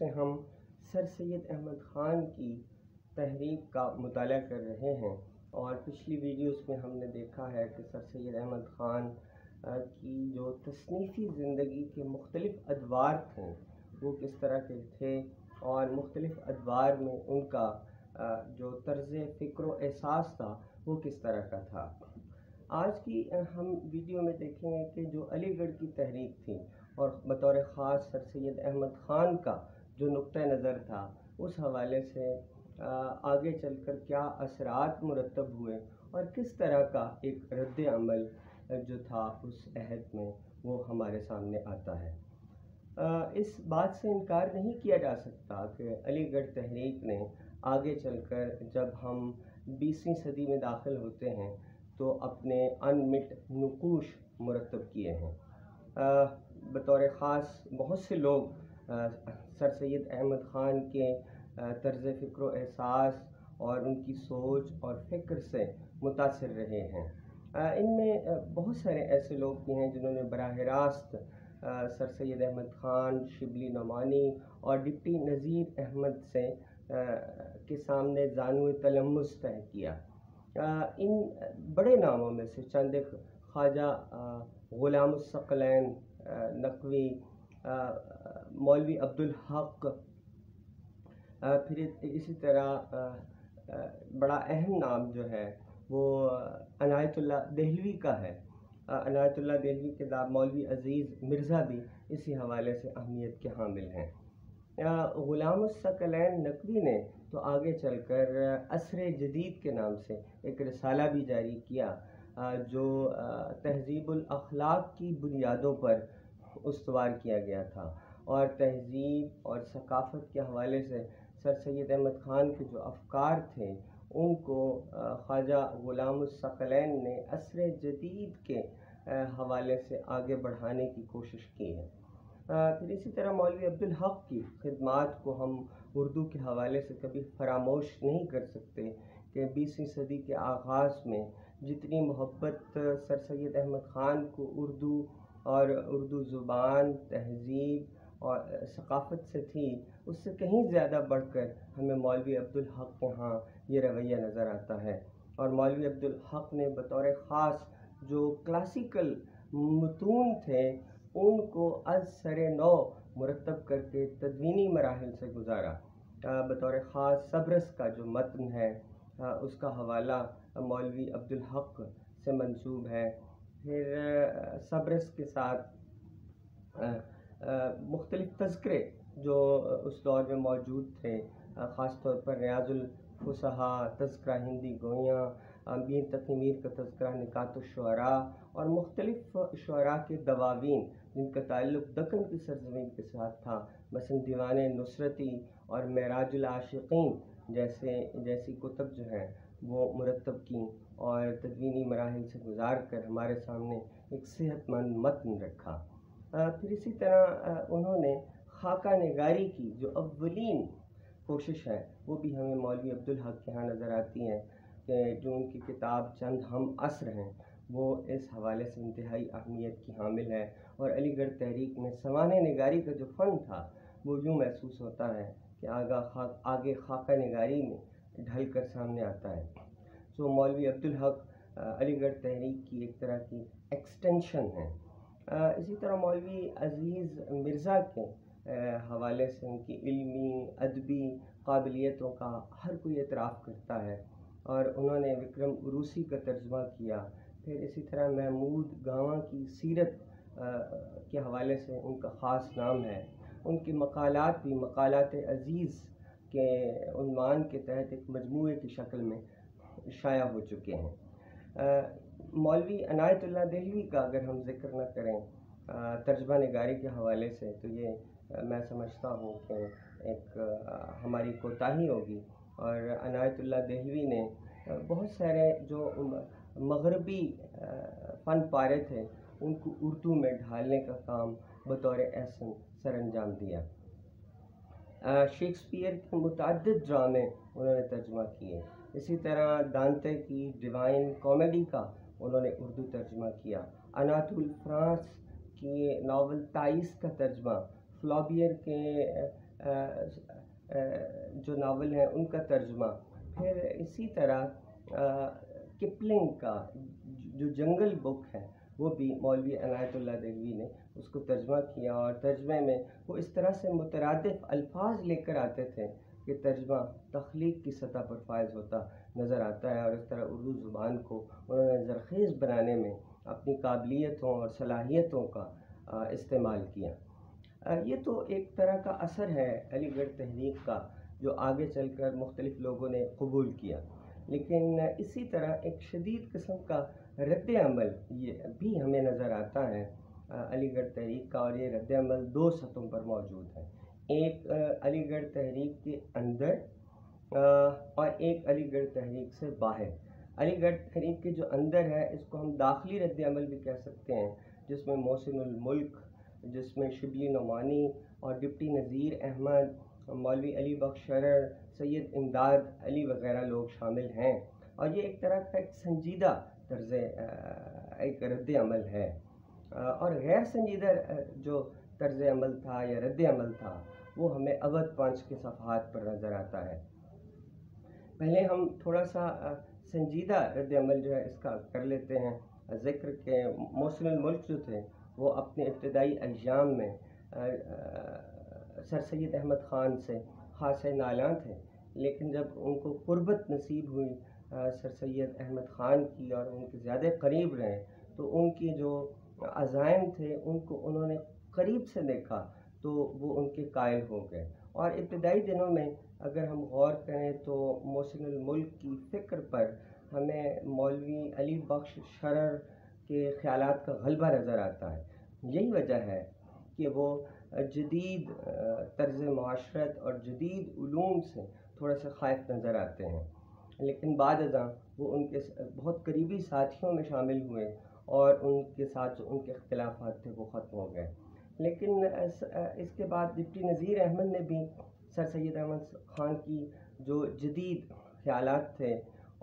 سے ہم سر سید احمد خان کی تحریک کا مطالعہ کر رہے ہیں، اور پچھلی ویڈیوز میں ہم نے دیکھا ہے کہ سر سید احمد خان کی جو تصنیفی زندگی کے مختلف ادوار تھے وہ کس طرح کے تھے، اور مختلف ادوار میں ان کا جو طرز فکر و احساس تھا وہ کس طرح کا تھا۔ آج کی ہم ویڈیو میں دیکھیں گے کہ جو علی گڑھ کی تحریک تھی اور بطور خاص سر سید احمد خان کا جو نقطہ نظر تھا، اس حوالے سے آگے چل کر کیا اثرات مرتب ہوئے اور کس طرح کا ایک رد عمل جو تھا اس عہد میں وہ ہمارے سامنے آتا ہے۔ اس بات سے انکار نہیں کیا جا سکتا کہ علی گڑھ تحریک نے آگے چل کر جب ہم 20ویں صدی میں داخل ہوتے ہیں تو اپنے انمٹ نقوش مرتب کیے ہیں۔ بطور خاص بہت سے لوگ سر سید احمد خان کے طرز فکر و احساس اور ان کی سوچ اور فکر سے متاثر رہے ہیں۔ ان میں بہت سارے ایسے لوگ بھی ہیں جنہوں نے براہ راست سر سید احمد خان، شبلی نعمانی اور ڈپٹی نذیر احمد سے کے سامنے زانو تلمس طے کیا۔ ان بڑے ناموں میں سے چند ایک خواجہ غلام الثقلین نقوی، مولوی عبدالحق، پھر اسی طرح بڑا اہم نام جو ہے وہ عنایت اللہ دہلوی کا ہے۔ عنایت اللہ دہلوی کے بعد مولوی عزیز مرزا بھی اسی حوالے سے اہمیت کے حامل ہیں۔ غلام الثقلین نقوی نے تو آگے چل کر عصر جدید کے نام سے ایک رسالہ بھی جاری کیا جو تہذیب الاخلاق کی بنیادوں پر استوار کیا گیا تھا، اور تہذیب اور ثقافت کے حوالے سے سر سید احمد خان کے جو افکار تھے ان کو خواجہ غلام الثقلین نے عصر جدید کے حوالے سے آگے بڑھانے کی کوشش کی ہے۔ پھر اسی طرح مولوی عبدالحق کی خدمات کو ہم اردو کے حوالے سے کبھی فراموش نہیں کر سکتے کہ 20ویں صدی کے آغاز میں جتنی محبت سر سید احمد خان کو اردو اور اردو زبان، تہذیب اور ثقافت سے تھی، اس سے کہیں زیادہ بڑھ کر ہمیں مولوی عبدالحق کے ہاں یہ رویہ نظر آتا ہے۔ اور مولوی عبدالحق نے بطور خاص جو کلاسیکل متون تھے ان کو از سر نو مرتب کر کے تدوینی مراحل سے گزارا۔ بطور خاص صبرس کا جو متن ہے اس کا حوالہ مولوی عبدالحق سے منسوب ہے۔ پھر صبرس کے ساتھ مختلف تذکرے جو اس دور میں موجود تھے، خاص طور پر ریاض الفصحاء، تذکرہ ہندی گویاں، میر تقی میر کا تذکرہ نکات الشعراء، اور مختلف شعراء کے دواوین جن کا تعلق دکن کی سرزمین کے ساتھ تھا، مثلا دیوان نصرتی اور معراج العاشقین جیسی کتب جو ہیں وہ مرتب کیں اور تدوینی مراحل سے گزار کر ہمارے سامنے ایک صحت مند متن رکھا۔ پھر اسی طرح انہوں نے خاکہ نگاری کی جو اولین کوشش ہے وہ بھی ہمیں مولوی عبدالحق کے ہاں نظر آتی ہیں کہ جو ان کی کتاب چند ہم عصر ہیں وہ اس حوالے سے انتہائی اہمیت کی حامل ہے، اور علی گڑھ تحریک میں سوانح نگاری کا جو فن تھا وہ یوں محسوس ہوتا ہے کہ آگے خاکہ نگاری میں ڈھل کر سامنے آتا ہے۔ سو مولوی عبدالحق علی گڑھ تحریک کی ایک طرح کی ایکسٹینشن ہے۔ اسی طرح مولوی عزیز مرزا کے حوالے سے ان کی علمی ادبی قابلیتوں کا ہر کوئی اعتراف کرتا ہے، اور انہوں نے وکرم عروسی کا ترجمہ کیا۔ پھر اسی طرح محمود گاواں کی سیرت کے حوالے سے ان کا خاص نام ہے۔ ان کے مقالات بھی مقالات عزیز کے عنوان کے تحت ایک مجموعے کی شکل میں شائع ہو چکے ہیں۔ مولوی عنایت اللہ دہلوی کا اگر ہم ذکر نہ کریں ترجمہ نگاری کے حوالے سے تو یہ میں سمجھتا ہوں کہ ایک ہماری کوتاہی ہوگی، اور عنایت اللہ دہلوی نے بہت سارے جو مغربی فن پارے تھے ان کو اردو میں ڈھالنے کا کام بطور احسن سر انجام دیا۔ شیکسپیئر کے متعدد ڈرامے انہوں نے ترجمہ کیے۔ اسی طرح دانتے کی ڈیوائن کامیڈی کا انہوں نے اردو ترجمہ کیا۔ اناتول فرانس کی ناول تائیس کا ترجمہ، فلابیئر کے جو ناول ہیں ان کا ترجمہ، پھر اسی طرح کپلنگ کا جو جنگل بک ہے وہ بھی مولوی عنایت اللہ دہلوی نے اس کو ترجمہ کیا، اور ترجمے میں وہ اس طرح سے مترادف الفاظ لے کر آتے تھے کہ ترجمہ تخلیق کی سطح پر فائز ہوتا نظر آتا ہے، اور اس طرح اردو زبان کو انہوں نے زرخیز بنانے میں اپنی قابلیتوں اور صلاحیتوں کا استعمال کیا۔ یہ تو ایک طرح کا اثر ہے علی گڑھ تحریک کا جو آگے چل کر مختلف لوگوں نے قبول کیا، لیکن اسی طرح ایک شدید قسم کا رد عمل یہ بھی ہمیں نظر آتا ہے علی گڑھ تحریک کا، اور یہ رد عمل دو سطحوں پر موجود ہے، ایک علی گڑھ تحریک کے اندر اور ایک علی گڑھ تحریک سے باہر۔ علی گڑھ تحریک کے جو اندر ہے اس کو ہم داخلی رد عمل بھی کہہ سکتے ہیں، جس میں محسن الملک، جس میں شبلی نعمانی اور ڈپٹی نذیر احمد، مولوی علی بخش شرر، سید امداد علی وغیرہ لوگ شامل ہیں، اور یہ ایک طرح کا ایک سنجیدہ طرز ایک رد عمل ہے، اور غیر سنجیدہ جو طرز عمل تھا یا رد عمل تھا وہ ہمیں اودھ پنچ کے صفحات پر نظر آتا ہے۔ پہلے ہم تھوڑا سا سنجیدہ رد عمل جو ہے اس کا کر لیتے ہیں ذکر کہ محسن الملک جو تھے وہ اپنے ابتدائی ایام میں سر سید احمد خان سے خاصے نالاں تھے، لیکن جب ان کو قربت نصیب ہوئی سر سید احمد خان کی اور ان کے زیادہ قریب رہے تو ان کی جو عزائم تھے ان کو انہوں نے قریب سے دیکھا تو وہ ان کے قائل ہو گئے، اور ابتدائی دنوں میں اگر ہم غور کریں تو محسن الملک کی فکر پر ہمیں مولوی علی بخش شرر کے خیالات کا غلبہ نظر آتا ہے۔ یہی وجہ ہے کہ وہ جدید طرز معاشرت اور جدید علوم سے تھوڑا سا خائف نظر آتے ہیں، لیکن بعد ازاں وہ ان کے بہت قریبی ساتھیوں میں شامل ہوئے اور ان کے ساتھ جو ان کے اختلافات تھے وہ ختم ہو گئے۔ لیکن اس کے بعد ڈپٹی نذیر احمد نے بھی سر سید احمد خان کی جو جدید خیالات تھے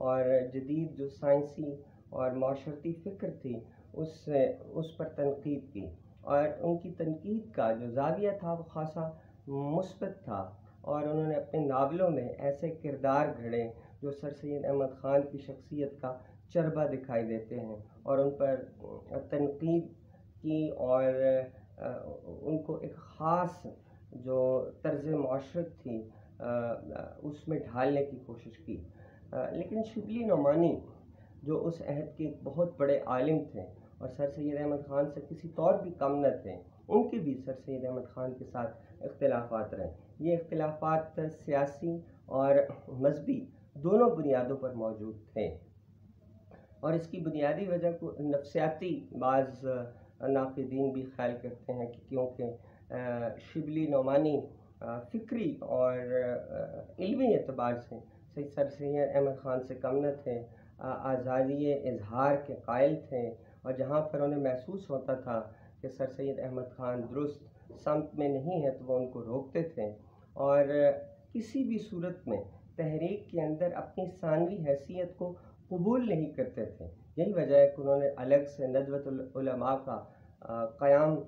اور جدید جو سائنسی اور معاشرتی فکر تھی اس پر تنقید کی، اور ان کی تنقید کا جو زاویہ تھا وہ خاصا مثبت تھا، اور انہوں نے اپنے ناولوں میں ایسے کردار گھڑے جو سر سید احمد خان کی شخصیت کا چربہ دکھائی دیتے ہیں، اور ان پر تنقید کی اور ان کو ایک خاص جو طرز معاشرت تھی اس میں ڈھالنے کی کوشش کی۔ لیکن شبلی نعمانی جو اس عہد کے بہت بڑے عالم تھے اور سر سید احمد خان سے کسی طور بھی کم نہ تھے، ان کے بھی سر سید احمد خان کے ساتھ اختلافات رہے۔ یہ اختلافات سیاسی اور مذہبی دونوں بنیادوں پر موجود تھے، اور اس کی بنیادی وجہ کو نفسیاتی بعض ناقدین بھی خیال کرتے ہیں کہ کیونکہ شبلی نعمانی فکری اور علمی اعتبار سے سر سید احمد خان سے کم نہ تھے، آزادی اظہار کے قائل تھے، اور جہاں پر انہیں محسوس ہوتا تھا کہ سر سید احمد خان درست سمت میں نہیں ہے تو وہ ان کو روکتے تھے، اور کسی بھی صورت میں تحریک کے اندر اپنی ثانوی حیثیت کو قبول نہیں کرتے تھے۔ یہی وجہ ہے کہ انہوں نے الگ سے ندوۃ العلماء کا قیام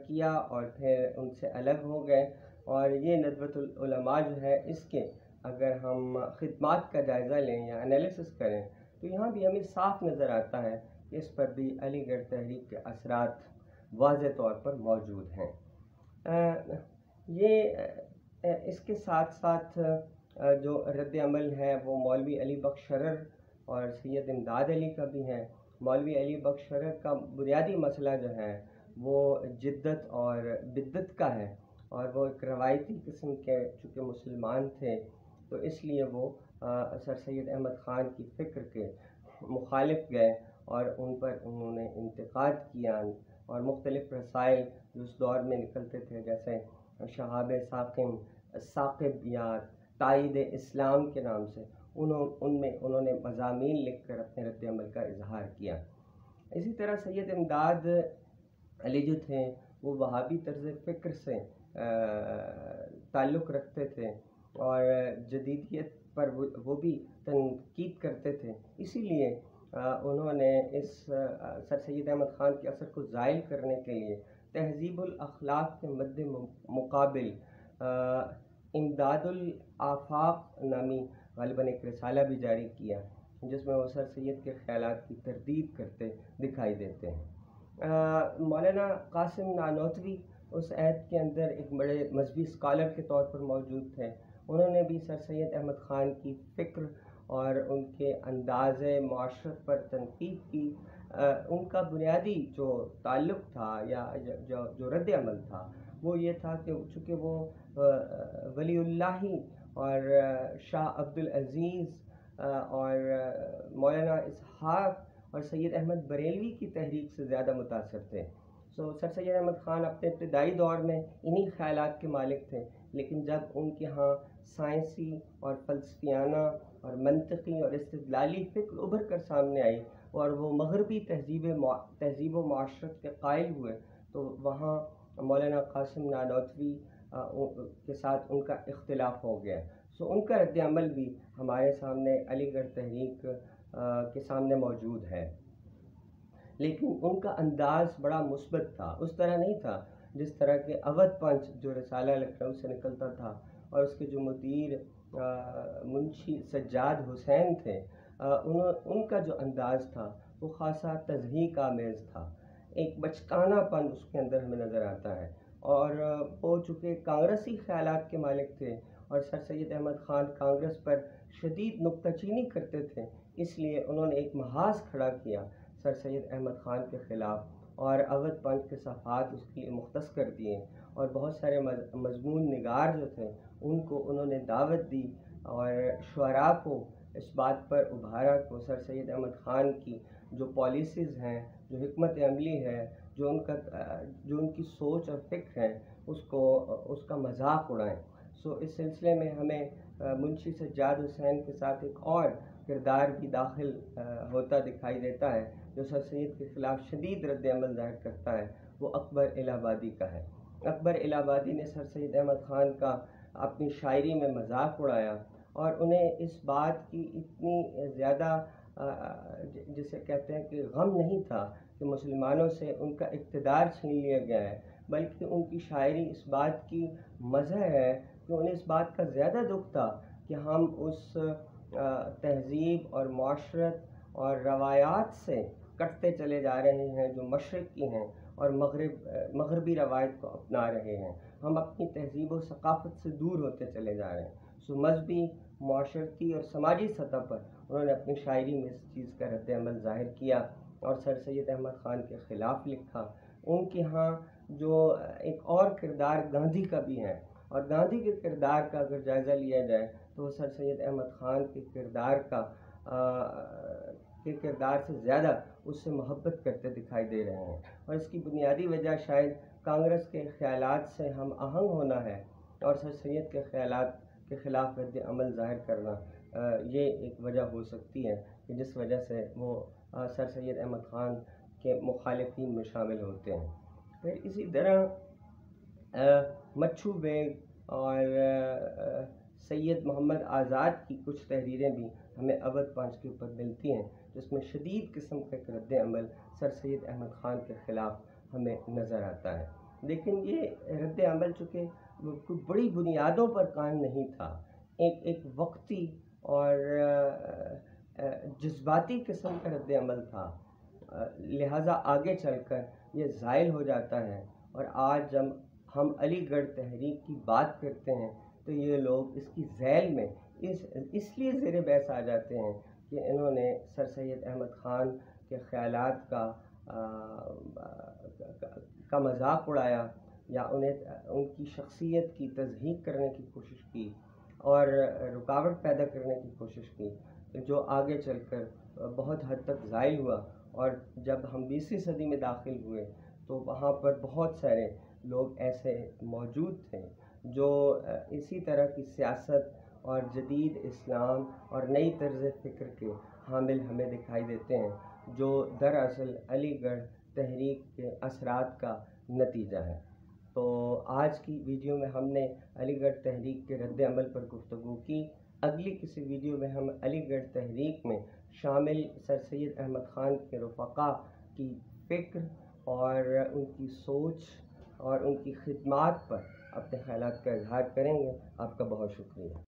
کیا اور پھر ان سے الگ ہو گئے، اور یہ ندوۃ العلماء جو ہے اس کے اگر ہم خدمات کا جائزہ لیں یا انالیسس کریں تو یہاں بھی ہمیں صاف نظر آتا ہے کہ اس پر بھی علی گڑھ تحریک کے اثرات واضح طور پر موجود ہیں۔ یہ اس کے ساتھ ساتھ جو رد عمل ہے وہ مولوی علی بخش شرر اور سید امداد علی کا بھی ہے۔ مولوی علی بخش شرر کا بنیادی مسئلہ جو ہے وہ جدت اور بدت کا ہے، اور وہ ایک روایتی قسم کے چونکہ مسلمان تھے تو اس لیے وہ سر سید احمد خان کی فکر کے مخالف گئے، اور ان پر انہوں نے انتقاد کیا، اور مختلف رسائل جو اس دور میں نکلتے تھے جیسے شہاب ثاقب یا تائید اسلام کے نام سے ان میں انہوں نے مضامین لکھ کر اپنے رد عمل کا اظہار کیا۔ اسی طرح سید امداد علی جو تھے وہ وہابی طرز فکر سے تعلق رکھتے تھے اور جدیدیت پر وہ بھی تنقید کرتے تھے، اسی لیے انہوں نے اس سر سید احمد خان کے اثر کو زائل کرنے کے لیے تہذیب الاخلاق کے مد مقابل امداد الآفاق نامی غالباً ایک رسالہ بھی جاری کیا جس میں وہ سر سید کے خیالات کی تردید کرتے دکھائی دیتے ہیں۔ مولانا قاسم نانوتوی اس عہد کے اندر ایک بڑے مذہبی اسکالر کے طور پر موجود تھے۔ انہوں نے بھی سر سید احمد خان کی فکر اور ان کے انداز معاشرت پر تنقید کی۔ ان کا بنیادی جو تعلق تھا یا جو رد عمل تھا وہ یہ تھا کہ چونکہ وہ ولی اللہ اور شاہ عبدالعزیز اور مولانا اسحاق اور سید احمد بریلوی کی تحریک سے زیادہ متاثر تھے۔ سر سید احمد خان اپنے ابتدائی دور میں انہی خیالات کے مالک تھے، لیکن جب ان کے ہاں سائنسی اور فلسفیانہ اور منطقی اور استدلالی فکر ابھر کر سامنے آئی اور وہ مغربی تہذیب و معاشرت کے قائل ہوئے، تو وہاں مولانا قاسم نانوتوی کے ساتھ ان کا اختلاف ہو گیا۔ ان کا رد عمل بھی ہمارے سامنے علی گڑھ تحریک کے سامنے موجود ہے، لیکن ان کا انداز بڑا مثبت تھا۔ اس طرح نہیں تھا جس طرح کہ اودھ پنچ جو رسالہ لکھنؤ سے نکلتا تھا اور اس کے جو مدیر منشی سجاد حسین تھے، ان کا جو انداز تھا وہ خاصا تضحیک آمیز تھا۔ ایک بچکانہ پن اس کے اندر ہمیں نظر آتا ہے، اور وہ چونکہ کانگریسی خیالات کے مالک تھے اور سر سید احمد خان کانگریس پر شدید نکتہ چینی کرتے تھے، اس لیے انہوں نے ایک محاذ کھڑا کیا سر سید احمد خان کے خلاف اور اودھ پنچ کے صفحات اس کے لیے مختص کر دیے، اور بہت سارے مضمون نگار جو تھے ان کو انہوں نے دعوت دی اور شعراء کو اس بات پر ابھارا کہ سر سید احمد خان کی جو پالیسیز ہیں، جو حکمت عملی ہے، جو ان کی سوچ اور فکر ہے، اس کا مذاق اڑائیں۔ اس سلسلے میں ہمیں منشی سجاد حسین کے ساتھ ایک اور کردار بھی داخل ہوتا دکھائی دیتا ہے جو سر سید کے خلاف شدید رد عمل ظاہر کرتا ہے، وہ اکبر الہ آبادی کا ہے۔ اکبر الہ آبادی نے سر سید احمد خان کا اپنی شاعری میں مذاق اڑایا اور انہیں اس بات کی اتنی زیادہ جسے کہتے ہیں کہ غم نہیں تھا کہ مسلمانوں سے ان کا اقتدار چھین لیا گیا ہے، بلکہ ان کی شاعری اس بات کی مزہ ہے کہ انہیں اس بات کا زیادہ دکھ تھا کہ ہم اس تہذیب اور معاشرت اور روایات سے کٹتے چلے جا رہے ہیں جو مشرق کی ہیں اور مغربی روایت کو اپنا رہے ہیں، ہم اپنی تہذیب و ثقافت سے دور ہوتے چلے جا رہے ہیں۔ مذہبی، معاشرتی اور سماجی سطح پر انہوں نے اپنی شاعری میں اس چیز کا رد عمل ظاہر کیا اور سر سید احمد خان کے خلاف لکھا۔ ان کے ہاں جو ایک اور کردار گاندھی کا بھی ہے، اور گاندھی کے کردار کا اگر جائزہ لیا جائے تو وہ سر سید احمد خان کے کردار سے زیادہ اس سے محبت کرتے دکھائی دے رہے ہیں، اور اس کی بنیادی وجہ شاید کانگریس کے خیالات سے ہم آہنگ ہونا ہے اور سر سید کے خیالات کے خلاف رد عمل ظاہر کرنا، یہ ایک وجہ ہو سکتی ہے کہ جس وجہ سے وہ سر سید احمد خان کے مخالفین میں شامل ہوتے ہیں۔ پھر اسی طرح مچھو بیگ اور سید محمد آزاد کی کچھ تحریریں بھی ہمیں اودھ پنچ کے اوپر ملتی ہیں جس میں شدید قسم کا ایک رد عمل سر سید احمد خان کے خلاف ہمیں نظر آتا ہے، لیکن یہ رد عمل چونکہ کوئی بڑی بنیادوں پر قائم نہیں تھا، ایک وقتی اور جذباتی قسم کا رد عمل تھا، لہٰذا آگے چل کر یہ زائل ہو جاتا ہے، اور آج جب ہم علی گڑھ تحریک کی بات کرتے ہیں تو یہ لوگ اس کی ذیل میں اس لیے زیر بحث آ جاتے ہیں کہ انہوں نے سر سید احمد خان کے خیالات کا مذاق اڑایا یا ان کی شخصیت کی تضحیک کرنے کی کوشش کی اور رکاوٹ پیدا کرنے کی کوشش کی، جو آگے چل کر بہت حد تک زائل ہوا۔ اور جب ہم 20ویں صدی میں داخل ہوئے تو وہاں پر بہت سارے لوگ ایسے موجود تھے جو اسی طرح کی سیاست اور جدید اسلام اور نئی طرز فکر کے حامل ہمیں دکھائی دیتے ہیں، جو دراصل علی گڑھ تحریک کے اثرات کا نتیجہ ہے۔ تو آج کی ویڈیو میں ہم نے علی گڑھ تحریک کے رد عمل پر گفتگو کی۔ اگلی کسی ویڈیو میں ہم علی گڑھ تحریک میں شامل سر سید احمد خان کے رفقا کی فکر اور ان کی سوچ اور ان کی خدمات پر اپنے خیالات کا اظہار کریں گے۔ آپ کا بہت شکریہ۔